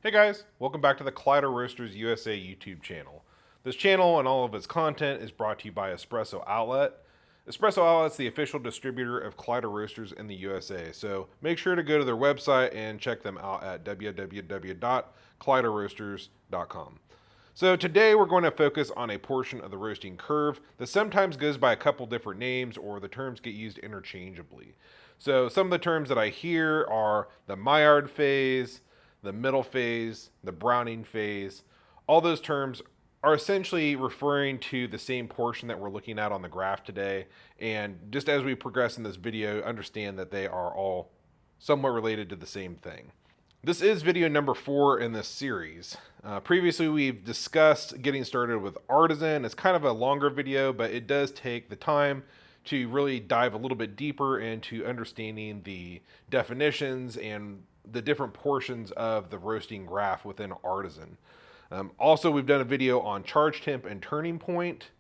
Hey guys, welcome back to the Kaleido Roasters USA YouTube channel. This channel and all of its content is brought to you by Espresso Outlet. Espresso Outlet's the official distributor of Kaleido Roasters in the USA, so make sure to go to their website and check them out at www.kaleidoroasters.com. So today we're going to focus on a portion of the roasting curve that sometimes goes by a couple different names or the terms get used interchangeably. So some of the terms that I hear are the Maillard phase, the middle phase, the browning phase. All those terms are essentially referring to the same portion that we're looking at on the graph today. And just as we progress in this video, understand that they are all somewhat related to the same thing. This is video number 4 in this series. Previously, we've discussed getting started with artisan. It's kind of a longer video, but it does take the time to really dive a little bit deeper into understanding the definitions and the different portions of the roasting graph within artisan. Also, we've done a video on charge temp and turning point,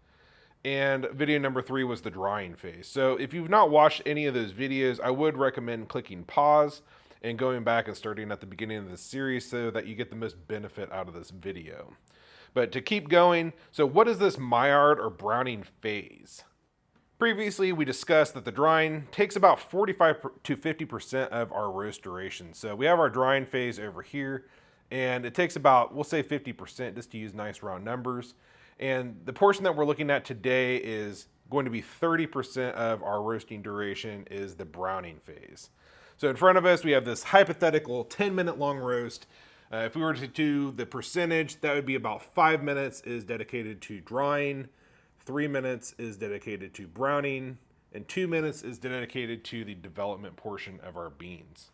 and video number 3 was the drying phase. So if you've not watched any of those videos, I would recommend clicking pause and going back and starting at the beginning of this series so that you get the most benefit out of this video. But to keep going, so what is this Maillard or browning phase? Previously, we discussed that the drying takes about 45 to 50% of our roast duration. So we have our drying phase over here, and it takes about, we'll say 50% just to use nice round numbers. And the portion that we're looking at today is going to be 30% of our roasting duration is the browning phase. So in front of us, we have this hypothetical 10-minute long roast. If we were to do the percentage, that would be about 5 minutes is dedicated to drying, 3 minutes is dedicated to browning, and 2 minutes is dedicated to the development portion of our beans.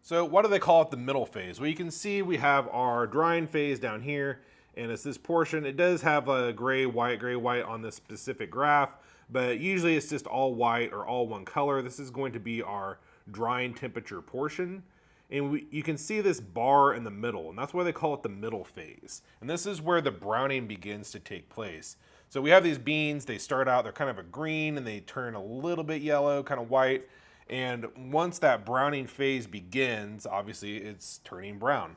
So why do they call it the middle phase? Well, you can see we have our drying phase down here, and it's this portion. It does have a gray, white on this specific graph, but usually it's just all white or all one color. This is going to be our drying temperature portion. And you can see this bar in the middle, and that's why they call it the middle phase. And this is where the browning begins to take place. So we have these beans, they start out, they're kind of a green, and they turn a little bit yellow, kind of white. And once that browning phase begins, obviously it's turning brown.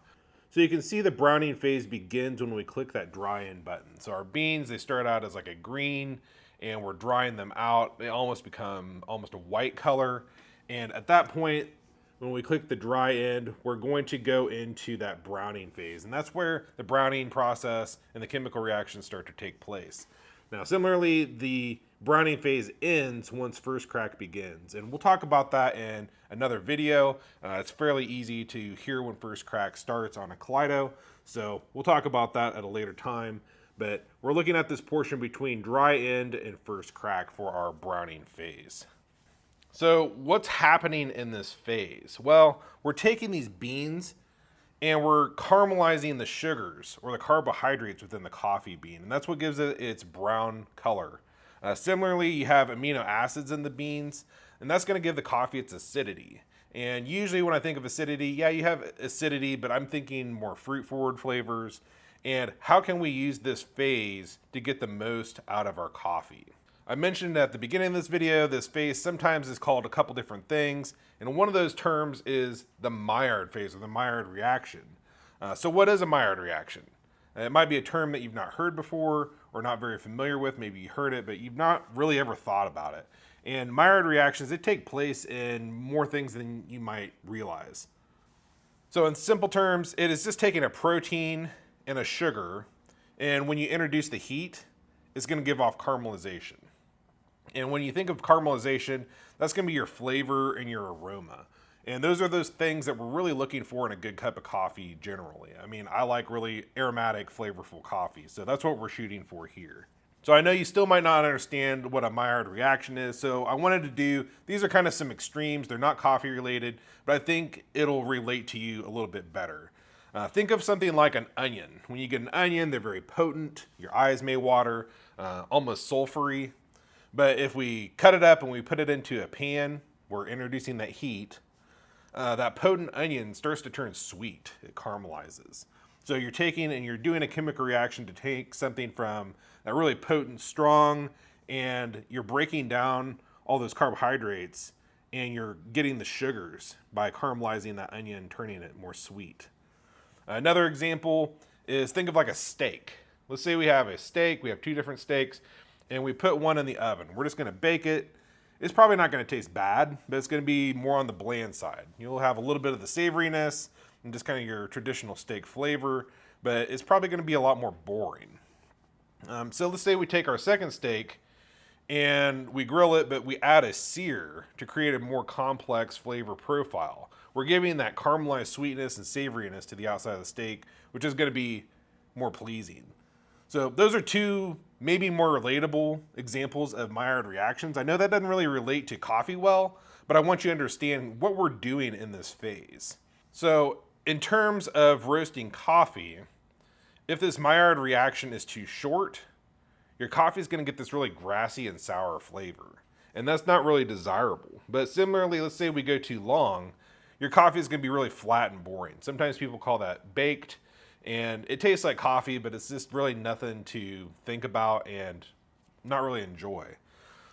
So you can see the browning phase begins when we click that dry in button. So our beans, they start out as like a green, and we're drying them out. They almost become almost a white color. And at that point, when we click the dry end, we're going to go into that browning phase. And that's where the browning process and the chemical reactions start to take place. Now, similarly, the browning phase ends once first crack begins. And we'll talk about that in another video. It's fairly easy to hear when first crack starts on a Kaleido. So we'll talk about that at a later time. But we're looking at this portion between dry end and first crack for our browning phase. So what's happening in this phase? Well, we're taking these beans and we're caramelizing the sugars or the carbohydrates within the coffee bean, and that's what gives it its brown color. Similarly, you have amino acids in the beans, and that's going to give the coffee its acidity. And usually when I think of acidity, yeah, you have acidity, but I'm thinking more fruit-forward flavors. And how can we use this phase to get the most out of our coffee? I mentioned at the beginning of this video, this phase sometimes is called a couple different things, and one of those terms is the Maillard phase or the Maillard reaction. So what is a Maillard reaction? It might be a term that you've not heard before or not very familiar with. Maybe you heard it, but you've not really ever thought about it. And Maillard reactions, they take place in more things than you might realize. So in simple terms, it is just taking a protein and a sugar, and when you introduce the heat, it's going to give off caramelization. And when you think of caramelization, that's going to be your flavor and your aroma. And those are those things that we're really looking for in a good cup of coffee generally. I mean, I like really aromatic, flavorful coffee. So that's what we're shooting for here. So I know you still might not understand what a Maillard reaction is. So I wanted to do, these are kind of some extremes. They're not coffee related, but I think it'll relate to you a little bit better. Think of something like an onion. When you get an onion, they're very potent. Your eyes may water, almost sulfury. But if we cut it up and we put it into a pan, we're introducing that heat, that potent onion starts to turn sweet. It caramelizes. So you're taking and you're doing a chemical reaction to take something from that really potent, strong, and you're breaking down all those carbohydrates and you're getting the sugars by caramelizing that onion, turning it more sweet. Another example is think of like a steak. Let's say we have a steak, we have two different steaks, and we put one in the oven. We're just gonna bake it. It's probably not gonna taste bad, but it's gonna be more on the bland side. You'll have a little bit of the savoriness and just kind of your traditional steak flavor, but it's probably gonna be a lot more boring. So let's say we take our second steak and we grill it, but we add a sear to create a more complex flavor profile. We're giving that caramelized sweetness and savoriness to the outside of the steak, which is going to be more pleasing. So those are two maybe more relatable examples of Maillard reactions. I know that doesn't really relate to coffee well, but I want you to understand what we're doing in this phase. So in terms of roasting coffee, if this Maillard reaction is too short, your coffee is going to get this really grassy and sour flavor. And that's not really desirable. But similarly, let's say we go too long, your coffee is going to be really flat and boring. Sometimes people call that baked, and it tastes like coffee, but it's just really nothing to think about and not really enjoy.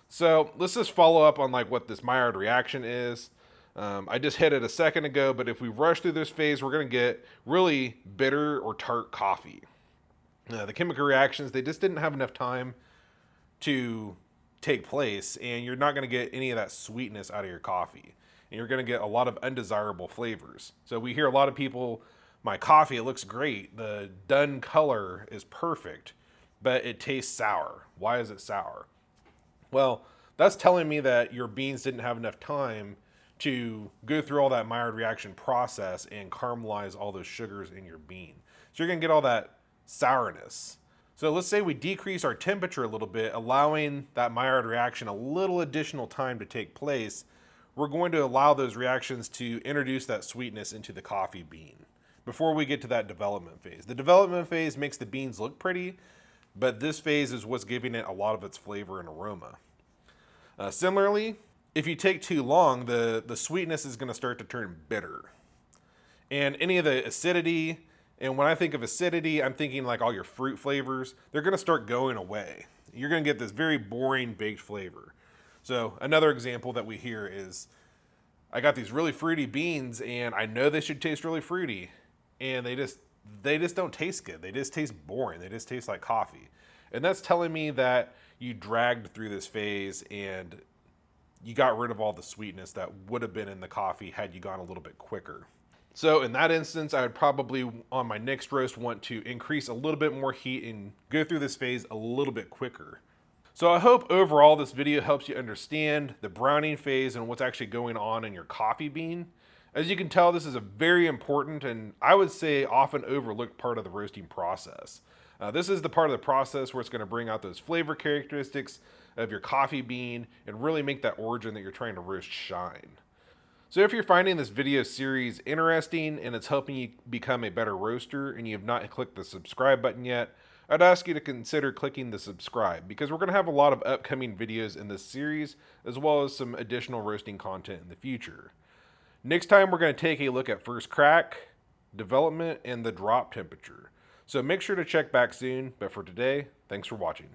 So let's just follow up on like what this Maillard reaction is. I just hit it a second ago, but if we rush through this phase, we're going to get really bitter or tart coffee. The chemical reactions, they just didn't have enough time to take place, and you're not going to get any of that sweetness out of your coffee. And you're going to get a lot of undesirable flavors. So we hear a lot of people, my coffee, it looks great. The done color is perfect, but it tastes sour. Why is it sour? Well, that's telling me that your beans didn't have enough time to go through all that Maillard reaction process and caramelize all those sugars in your bean. So you're going to get all that sourness. So let's say we decrease our temperature a little bit, allowing that Maillard reaction a little additional time to take place. We're going to allow those reactions to introduce that sweetness into the coffee bean before we get to that development phase. The development phase makes the beans look pretty, but this phase is what's giving it a lot of its flavor and aroma. Similarly, if you take too long, the sweetness is going to start to turn bitter. And any of the acidity, and when I think of acidity, I'm thinking like all your fruit flavors, they're going to start going away. You're going to get this very boring baked flavor. So another example that we hear is, I got these really fruity beans and I know they should taste really fruity, and they just don't taste good. They just taste boring. They just taste like coffee. And that's telling me that you dragged through this phase and you got rid of all the sweetness that would have been in the coffee had you gone a little bit quicker. So in that instance, I would probably, on my next roast, want to increase a little bit more heat and go through this phase a little bit quicker. So I hope overall this video helps you understand the browning phase and what's actually going on in your coffee bean. As you can tell, this is a very important and I would say often overlooked part of the roasting process. This is the part of the process where it's going to bring out those flavor characteristics of your coffee bean and really make that origin that you're trying to roast shine. So if you're finding this video series interesting and it's helping you become a better roaster and you have not clicked the subscribe button yet, I'd ask you to consider clicking the subscribe, because we're going to have a lot of upcoming videos in this series as well as some additional roasting content in the future. Next time we're going to take a look at first crack, development, and the drop temperature. So make sure to check back soon, but for today, thanks for watching.